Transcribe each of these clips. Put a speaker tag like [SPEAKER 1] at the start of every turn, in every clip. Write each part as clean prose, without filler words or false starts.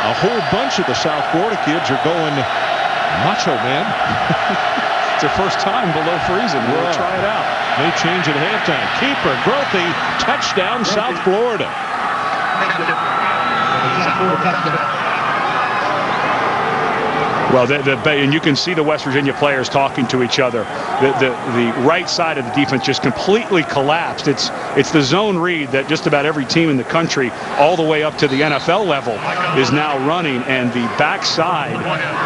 [SPEAKER 1] a whole bunch of the South Florida kids are going Macho Man.
[SPEAKER 2] It's their first time below freezing. We'll try it out.
[SPEAKER 1] They change at halftime. Keeper, Grothy, touchdown, South Florida.
[SPEAKER 2] Well, and you can see the West Virginia players talking to each other. The right side of the defense just completely collapsed. It's the zone read that just about every team in the country, all the way up to the NFL level, is now running. And the backside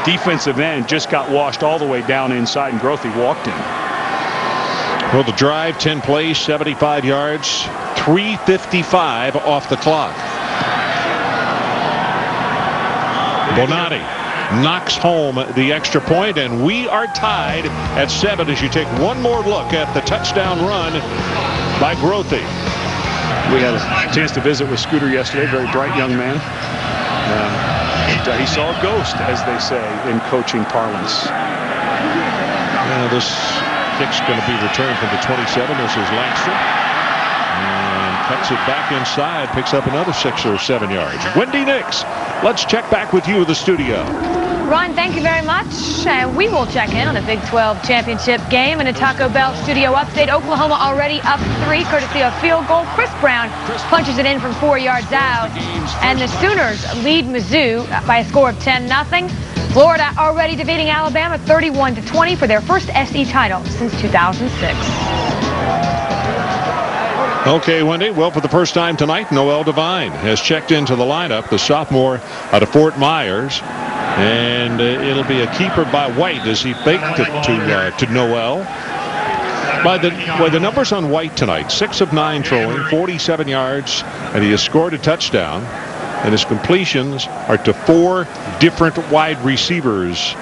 [SPEAKER 2] defensive end just got washed all the way down inside, and Grothy walked in.
[SPEAKER 1] Well, the drive, 10 plays, 75 yards, 3:55 off the clock. Bonatti knocks home the extra point, and we are tied at 7 as you take one more look at the touchdown run by Grothy.
[SPEAKER 2] We had a chance to visit with Scooter yesterday, very bright young man. He saw a ghost, as they say in coaching parlance.
[SPEAKER 1] This kick's going to be returned from the 27. This is Langston. And cuts it back inside, picks up another 6 or 7 yards. Wendy Nix, let's check back with you in the studio.
[SPEAKER 3] Ron, thank you very much. And we will check in on the Big 12 championship game in a Taco Bell studio update. Oklahoma already up 3, courtesy of field goal. Chris Brown punches it in from 4 yards out. And the Sooners lead Mizzou by a score of 10-0. Florida already defeating Alabama 31-20 for their first SEC title since 2006.
[SPEAKER 1] Okay, Wendy. Well, for the first time tonight, Noel Devine has checked into the lineup, the sophomore out of Fort Myers. And it'll be a keeper by White as he faked it to Noel. By the numbers on White tonight, 6 of 9 throwing, 47 yards, and he has scored a touchdown. And his completions are to 4 different wide receivers.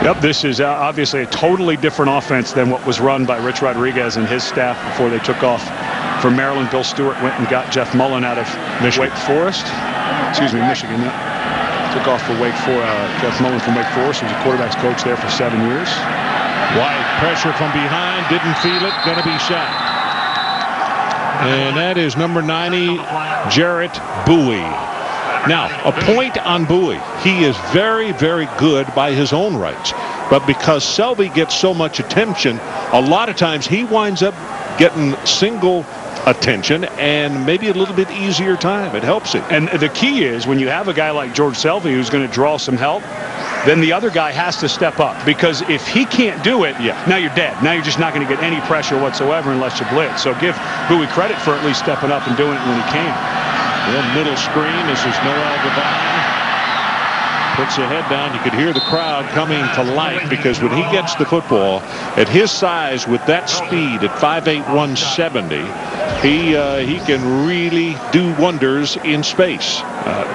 [SPEAKER 2] Yep, this is obviously a totally different offense than what was run by Rich Rodriguez and his staff before they took off from Maryland. Bill Stewart went and got Jeff Mullen out of Wake Forest. Excuse me, Michigan. Yeah. Took off for Jeff Mullen from Wake Forest. He was a quarterback's coach there for 7 years.
[SPEAKER 1] White, pressure from behind, didn't feel it, going to be sacked. And that is number 90, Jarrett Bowie. Now, a point on Bowie. He is very, very good by his own rights. But because Selby gets so much attention, a lot of times he winds up getting single attention and maybe a little bit easier time. It helps him.
[SPEAKER 2] And the key is when you have a guy like George Selby who's going to draw some help, then the other guy has to step up, because if he can't do it, now you're dead. Now you're just not going to get any pressure whatsoever unless you blitz. So give Bowie credit for at least stepping up and doing it when he can.
[SPEAKER 1] Well, middle screen. This is Noel Devine. Puts the head down. You could hear the crowd coming to life, because when he gets the football at his size with that speed at 5'8", 170, he can really do wonders in space.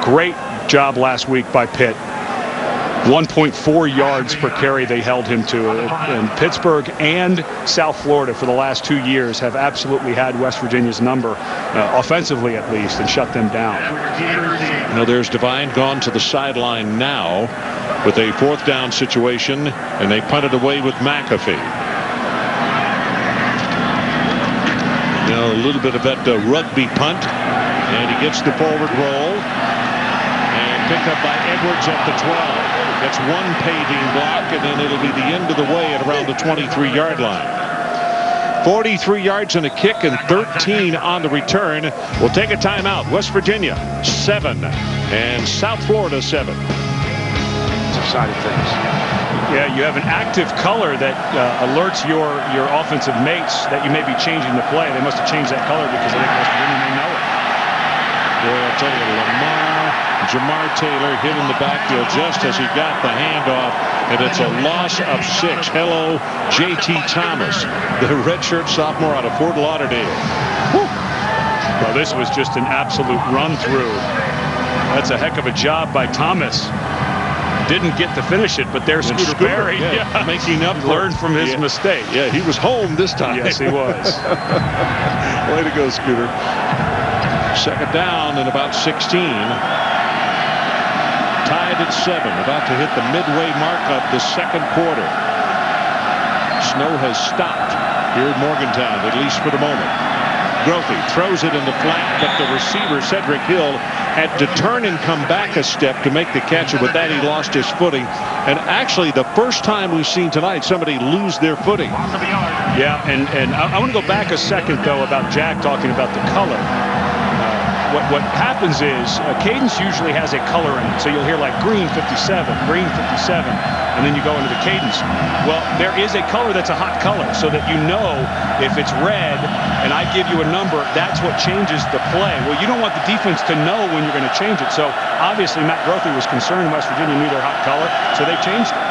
[SPEAKER 2] Great job last week by Pitt. 1.4 yards per carry they held him to. And Pittsburgh and South Florida for the last 2 years have absolutely had West Virginia's number, offensively at least, and shut them down.
[SPEAKER 1] Now there's Devine gone to the sideline now with a 4th down situation, and they punted away with McAfee. Now a little bit of that rugby punt, and he gets the forward roll, and picked up by Edwards at the 12. That's one paving block, and then it'll be the end of the way at around the 23-yard line. 43 yards on a kick and 13 on the return. We'll take a timeout. West Virginia 7 and South Florida 7.
[SPEAKER 2] It's exciting things. Yeah, you have an active color that alerts your offensive mates that you may be changing the play. They must have changed that color because I think West Virginia may know it.
[SPEAKER 1] Boy, I'll tell you, Jamar Taylor hit in the backfield just as he got the handoff, and it's a loss of 6. Hello, J.T. Thomas, the redshirt sophomore out of Fort Lauderdale.
[SPEAKER 2] Whew. Well, this was just an absolute run-through. That's a heck of a job by Thomas. Didn't get to finish it, but there's Scooter Berry.
[SPEAKER 1] Yeah, making up.
[SPEAKER 2] Learned from his mistake.
[SPEAKER 1] Yeah, he was home this time.
[SPEAKER 2] Yes, he was.
[SPEAKER 1] Way to go, Scooter. 2nd down and about 16. Tied at 7, about to hit the midway mark of the 2nd quarter. Snow has stopped here at Morgantown, at least for the moment. Grothy throws it in the flat, but the receiver, Cedric Hill, had to turn and come back a step to make the catch, and with that he lost his footing. And actually the first time we've seen tonight somebody lose their footing.
[SPEAKER 2] Yeah, and I want to go back a second, though, about Jack talking about the color. What happens is cadence usually has a color in it. So you'll hear like green 57, green 57, and then you go into the cadence. Well, there is a color that's a hot color so that you know if it's red and I give you a number, that's what changes the play. Well, you don't want the defense to know when you're going to change it. So obviously Matt Grothy was concerned West Virginia knew their hot color, so they changed it.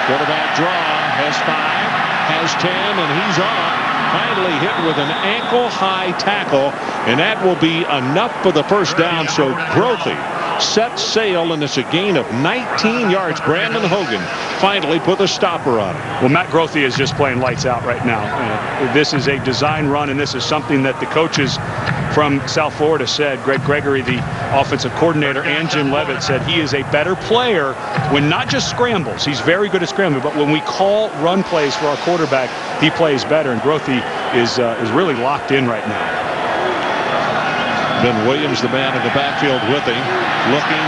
[SPEAKER 1] Quarterback draw, has 5, has 10, and he's off. Finally hit with an ankle-high tackle, and that will be enough for the first down. So Grothy sets sail, and it's a gain of 19 yards. Brandon Hogan finally put a stopper on it.
[SPEAKER 2] Well, Matt Grothy is just playing lights out right now. This is a design run, and this is something that the coaches from South Florida said. Greg Gregory, the offensive coordinator, and Jim Leavitt said he is a better player when not just scrambles. He's very good at scrambling, but when we call run plays for our quarterback, he plays better, and Grothy is really locked in right now.
[SPEAKER 1] Ben Williams, the man in the backfield with him,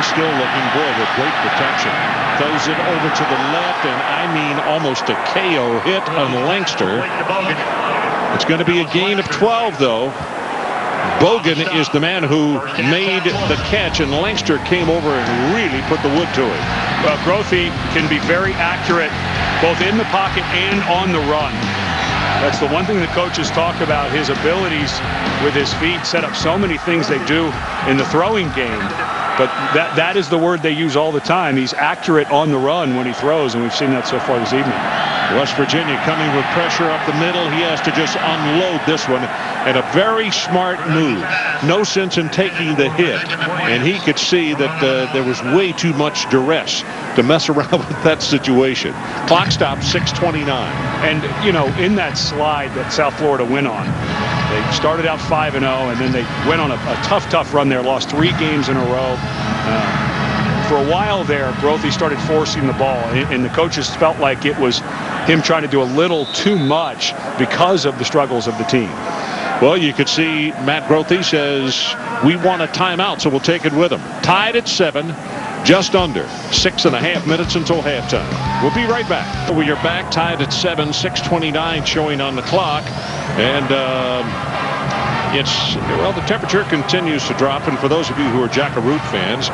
[SPEAKER 1] still looking, boy, with great protection. Throws it over to the left, and I mean almost a KO hit on Lankster. It's going to be a gain of 12, though. Bogan is the man who made the catch, and Lankster came over and really put the wood to it.
[SPEAKER 2] Well, Grothy can be very accurate both in the pocket and on the run. That's the one thing the coaches talk about, his abilities with his feet set up so many things they do in the throwing game. But that is the word they use all the time. He's accurate on the run when he throws, and we've seen that so far this evening.
[SPEAKER 1] West Virginia coming with pressure up the middle. He has to just unload this one, and a very smart move. No sense in taking the hit, and he could see that there was way too much duress to mess around with that situation. Clock stop, 6:29.
[SPEAKER 2] And, you know, in that slide that South Florida went on, they started out 5-0, and then they went on a tough run there, lost 3 games in a row. For a while there, Grothy started forcing the ball, and the coaches felt like it was him trying to do a little too much because of the struggles of the team.
[SPEAKER 1] Well, you could see Matt Grothy says, we want a timeout, so we'll take it with him. Tied at 7, just under 6.5 minutes until halftime. We'll be right back. We are back, tied at 7, 6:29 showing on the clock. And well, the temperature continues to drop. And for those of you who are Jackaroot fans,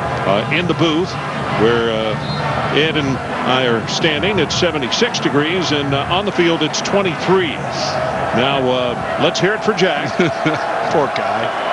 [SPEAKER 1] in the booth where Ed and I are standing, it's 76 degrees, and on the field it's 23. Now let's hear it for Jack.
[SPEAKER 2] Poor guy.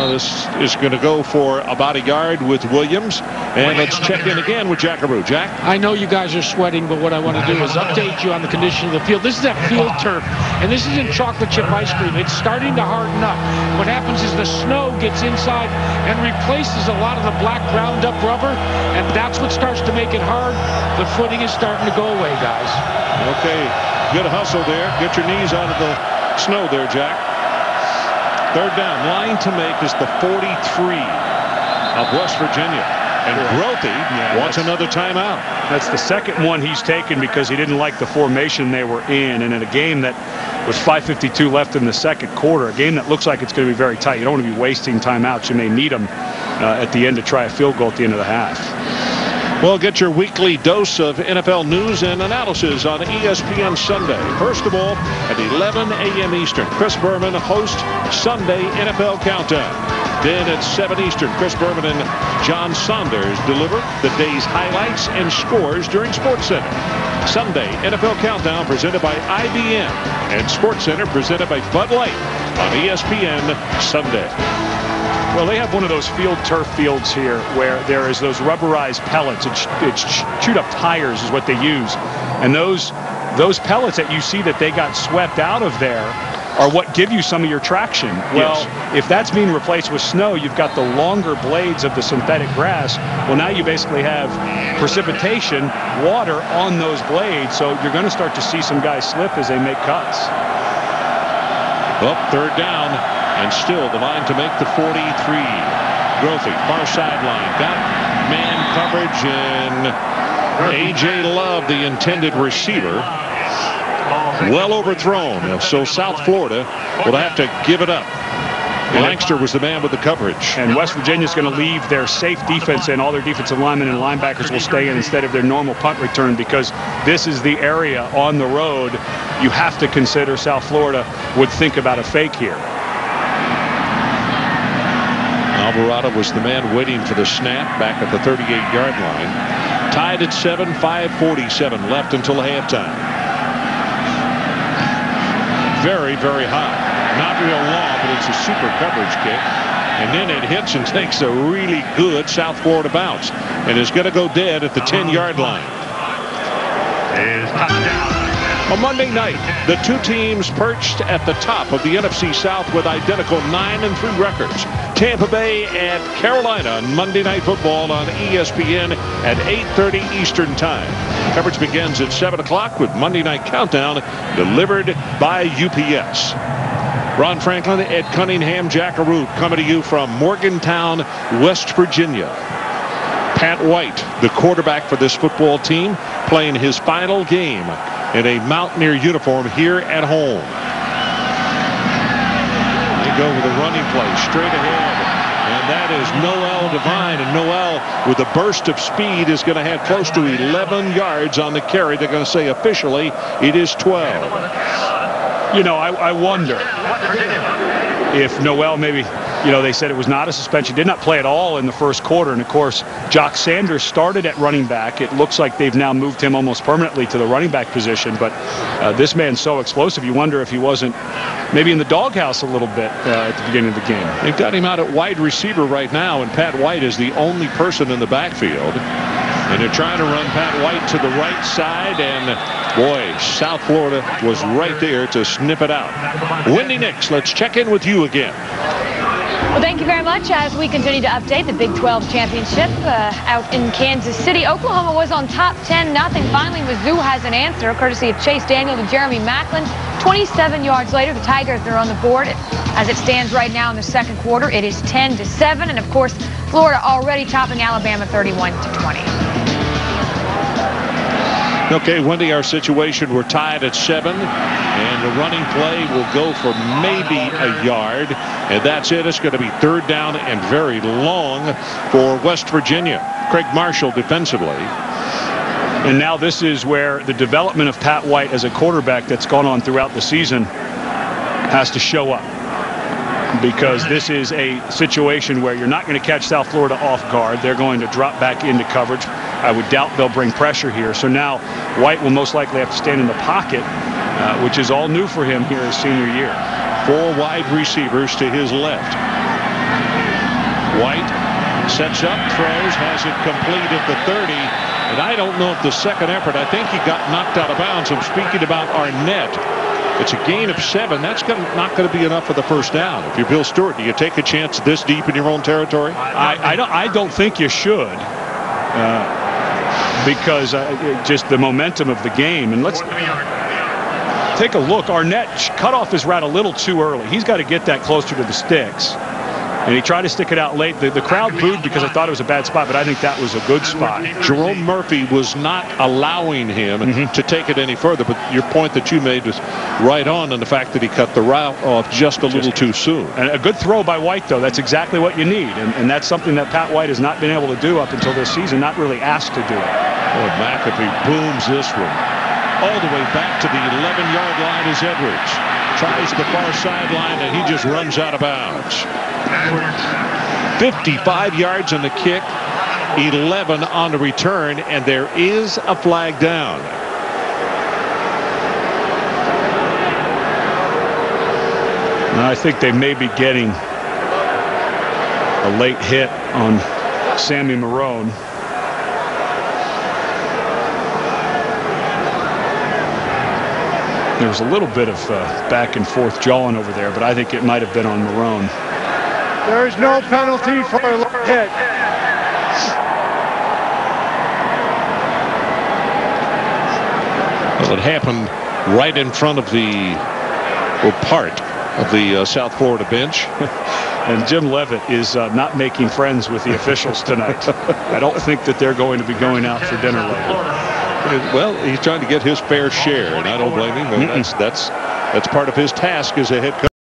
[SPEAKER 1] This is going to go for about a yard with Williams. And let's check in again with Jackaroo. Jack?
[SPEAKER 4] I know you guys are sweating, but what I want to do is update you on the condition of the field. This is that field turf, and this isn't chocolate chip ice cream. It's starting to harden up. What happens is the snow gets inside and replaces a lot of the black ground up rubber, and that's what starts to make it hard. The footing is starting to go away, guys.
[SPEAKER 1] Okay, good hustle there. Get your knees out of the snow there, Jack. Third down. Line to make is the 43 of West Virginia. And Grothy wants another timeout.
[SPEAKER 2] That's the second one he's taken because he didn't like the formation they were in. And in a game that was 5:52 left in the second quarter, a game that looks like it's going to be very tight. You don't want to be wasting timeouts. You may need them at the end to try a field goal at the end of the half.
[SPEAKER 1] Well, get your weekly dose of NFL news and analysis on ESPN Sunday. First of all, at 11 a.m. Eastern, Chris Berman hosts Sunday NFL Countdown. Then at 7 Eastern, Chris Berman and John Saunders deliver the day's highlights and scores during SportsCenter. Sunday NFL Countdown presented by IBM and SportsCenter presented by Bud Light on ESPN Sunday.
[SPEAKER 2] Well, they have one of those field turf fields here where there is those rubberized pellets. It's chewed up tires is what they use. And those pellets that you see that they got swept out of there are what give you some of your traction. Well, if that's being replaced with snow, you've got the longer blades of the synthetic grass. Well, now you basically have precipitation, water on those blades. So you're going to start to see some guys slip as they make cuts.
[SPEAKER 1] Well, third down. And still the line to make the 43. Grothy, far sideline. Got man coverage, and A.J. Love, the intended receiver, well overthrown. So South Florida will have to give it up. Langster was the man with the coverage.
[SPEAKER 2] And West Virginia's going to leave their safe defense in. All their defensive linemen and linebackers will stay in instead of their normal punt return, because this is the area on the road you have to consider South Florida would think about a fake here.
[SPEAKER 1] Alvarado was the man waiting for the snap back at the 38-yard line. Tied at 7, 5:47 left until halftime. Very, very high. Not real long, but it's a super coverage kick. And then it hits and takes a really good South Florida bounce and is going to go dead at the 10-yard line. On Monday night, the two teams perched at the top of the NFC South with identical 9-3 records. Tampa Bay at Carolina on Monday Night Football on ESPN at 8:30 Eastern Time. Coverage begins at 7 o'clock with Monday Night Countdown delivered by UPS. Ron Franklin, Ed Cunningham, Jack Arute coming to you from Morgantown, West Virginia. Pat White, the quarterback for this football team, playing his final game in a Mountaineer uniform here at home. They go with a running play straight ahead. And that is Noel Devine. And Noel, with a burst of speed, is going to have close to 11 yards on the carry. They're going to say officially it is 12.
[SPEAKER 2] You know, I wonder if Noel maybe, you know, they said it was not a suspension, did not play at all in the first quarter. And, of course, Jock Sanders started at running back. It looks like they've now moved him almost permanently to the running back position. But this man's so explosive, you wonder if he wasn't maybe in the doghouse a little bit at the beginning of the game.
[SPEAKER 1] They've got him out at wide receiver right now, and Pat White is the only person in the backfield. And they're trying to run Pat White to the right side, and boy, South Florida was right there to snip it out. Wendy Nix, let's check in with you again.
[SPEAKER 3] Well, thank you very much. As we continue to update the Big 12 championship out in Kansas City, Oklahoma was on top 10-0. Finally, Mizzou has an answer, courtesy of Chase Daniel to Jeremy Macklin. 27 yards later, the Tigers are on the board. As it stands right now in the second quarter, it is 10-7, and of course, Florida already topping Alabama 31-20.
[SPEAKER 1] Okay, Wendy, our situation, we're tied at 7, and the running play will go for maybe a yard, and that's it. It's going to be third down and very long for West Virginia. Craig Marshall defensively.
[SPEAKER 2] And now this is where the development of Pat White as a quarterback that's gone on throughout the season has to show up, because this is a situation where you're not going to catch South Florida off guard. They're going to drop back into coverage. I would doubt they'll bring pressure here. So now White will most likely have to stand in the pocket, which is all new for him here his senior year.
[SPEAKER 1] 4 wide receivers to his left. White sets up, throws, has it complete at the 30. And I don't know if the second effort, I think he got knocked out of bounds. I'm speaking about Arnett. It's a gain of 7. That's not going to be enough for the first down. If you're Bill Stewart, do you take a chance this deep in your own territory?
[SPEAKER 2] I don't think you should. Because just the momentum of the game. And let's take a look. Arnett cut off his route a little too early. He's got to get that closer to the sticks. And he tried to stick it out late. The crowd booed because I thought it was a bad spot, but I think that was a good spot.
[SPEAKER 1] Jerome Murphy was not allowing him to take it any further, but your point that you made was right on the fact that he cut the route off just a little too soon.
[SPEAKER 2] And a good throw by White, though. That's exactly what you need, and that's something that Pat White has not been able to do up until this season, not really asked to do it.
[SPEAKER 1] Oh, McAfee booms this one all the way back to the 11-yard line as Edwards tries the far sideline, and he just runs out of bounds. 55 yards on the kick, 11 on the return, and there is a flag down.
[SPEAKER 2] I think they may be getting a late hit on Sammy Marone. There was a little bit of back and forth jawing over there, but I think it might have been on Marone.
[SPEAKER 5] There is no penalty for a late hit.
[SPEAKER 1] Well, it happened right in front of the, or part of the South Florida bench.
[SPEAKER 2] And Jim Leavitt is not making friends with the officials tonight. I don't think that they're going to be going out for dinner later.
[SPEAKER 1] Well, he's trying to get his fair share, and I don't blame him. That's part of his task as a head coach.